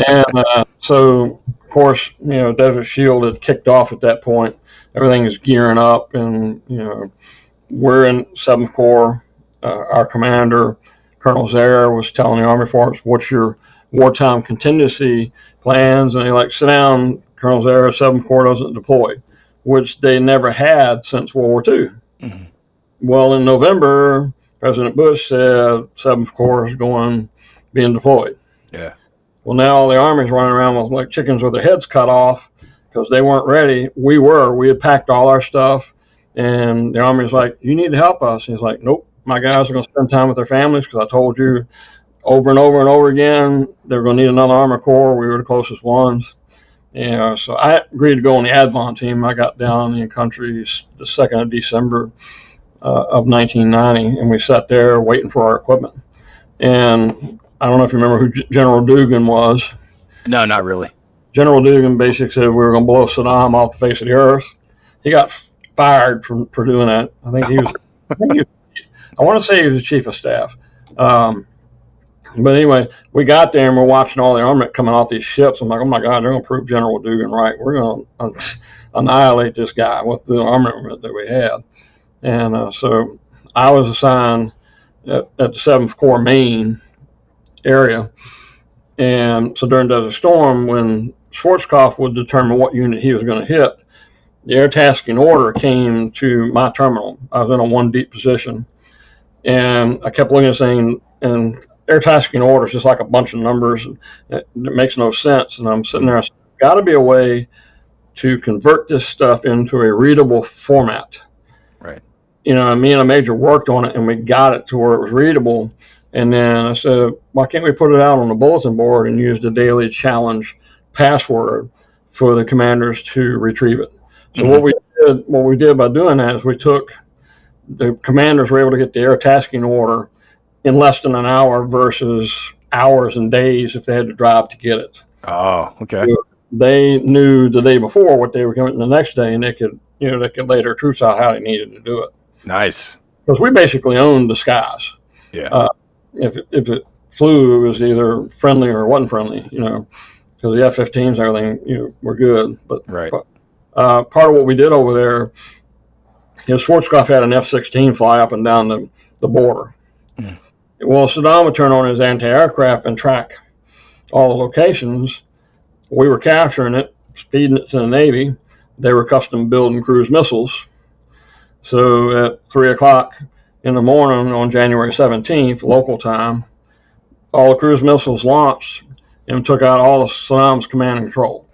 And so, of course, Desert Shield had kicked off at that point. Everything is gearing up, and we're in 7th Corps. Our commander, Colonel Zaire, was telling the Army Force, "What's your wartime contingency plans?" And he sit down. Colonel Zaire, 7th Corps doesn't deploy, which they never had since World War II. Mm-hmm. Well, in November, President Bush said 7th Corps is being deployed. Yeah. Well, now all the Army's running around with like chickens with their heads cut off because they weren't ready. We were. We had packed all our stuff, and the Army's like, "You need to help us." And he's like, "Nope, my guys are going to spend time with their families because I told you over and over and over again they're going to need another Army Corps. We were the closest ones." So I agreed to go on the Advon team. I got down in the country the 2nd of December of 1990, and we sat there waiting for our equipment. And I don't know if you remember who General Dugan was. No, not really. General Dugan basically said we were going to blow Saddam off the face of the earth. He got fired for doing that. I think he was. I want to say he was the chief of staff. But anyway, we got there and we're watching all the armament coming off these ships. I'm like, oh my God, they're going to prove General Dugan right. We're going to annihilate this guy with the armament that we had. And so I was assigned at the 7th Corps main area. And so during Desert Storm, when Schwarzkopf would determine what unit he was going to hit, the air tasking order came to my terminal. I was in a 1 deep position. And I kept looking at saying, and air tasking order is just like a bunch of numbers. It makes no sense. And I'm sitting there, got to be a way to convert this stuff into a readable format. Right. Me and a major worked on it, and we got it to where it was readable. And then I said, why can't we put it out on the bulletin board and use the daily challenge password for the commanders to retrieve it? So mm-hmm. what we did by doing that is we took the commanders were able to get the air tasking order in less than an hour versus hours and days if they had to drive to get it. Oh, okay. So they knew the day before what they were coming the next day, and they could lay their troops out how they needed to do it. Nice. Because we basically owned the skies. Yeah. If it flew, it was either friendly or wasn't friendly, because the F-15s and everything, were good. But, right. Part of what we did over there, Schwarzkopf had an F-16 fly up and down the border. Mm. Well, Saddam would turn on his anti-aircraft and track all the locations. We were capturing it, feeding it to the Navy. They were custom building cruise missiles. So at 3 o'clock in the morning on January 17th, local time, all the cruise missiles launched and took out all of Saddam's command and control.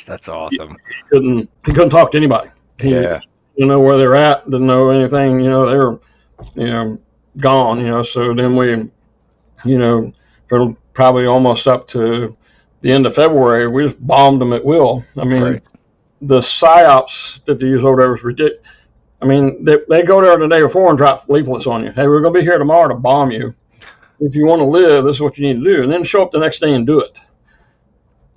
That's awesome. He couldn't talk to anybody. He didn't know where they're at, didn't know anything. They were, gone. So then we, for probably almost up to the end of February, we just bombed them at will. I mean, right. The psyops that they use over there was ridiculous. I mean, they go there the day before and drop leaflets on you. Hey, we're going to be here tomorrow to bomb you. If you want to live, this is what you need to do. And then show up the next day and do it.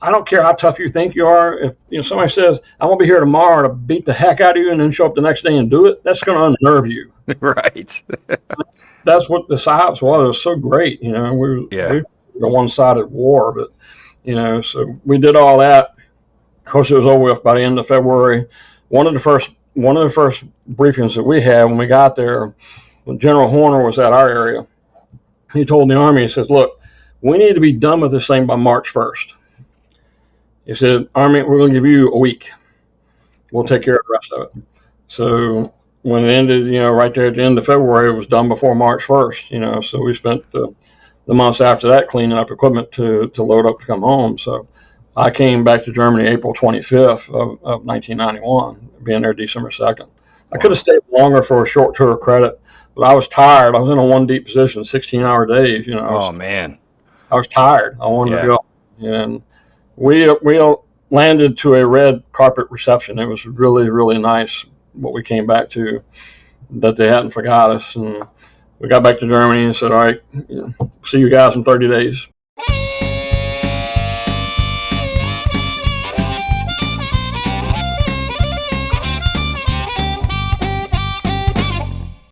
I don't care how tough you think you are. If somebody says, I'm going to be here tomorrow to beat the heck out of you and then show up the next day and do it, that's going to unnerve you. Right. That's what the psyops was. It was so great. We were a one-sided war. But, so we did all that. Of course, it was over with by the end of February. One of the first briefings that we had when we got there, when General Horner was at our area, he told the Army, he says, look, we need to be done with this thing by March 1st. He said, Army, we're going to give you a week. We'll take care of the rest of it. So when it ended, right there at the end of February, it was done before March 1st, so we spent the months after that cleaning up equipment to load up to come home. So I came back to Germany April 25th of 1991, being there December 2nd. I could have stayed longer for a short tour of credit, but I was tired. I was in a 1 deep position, 16-hour days. Man. I was tired. I wanted to go. And we landed to a red carpet reception. It was really, really nice what we came back to, that they hadn't forgot us. And we got back to Germany and said, all right, see you guys in 30 days.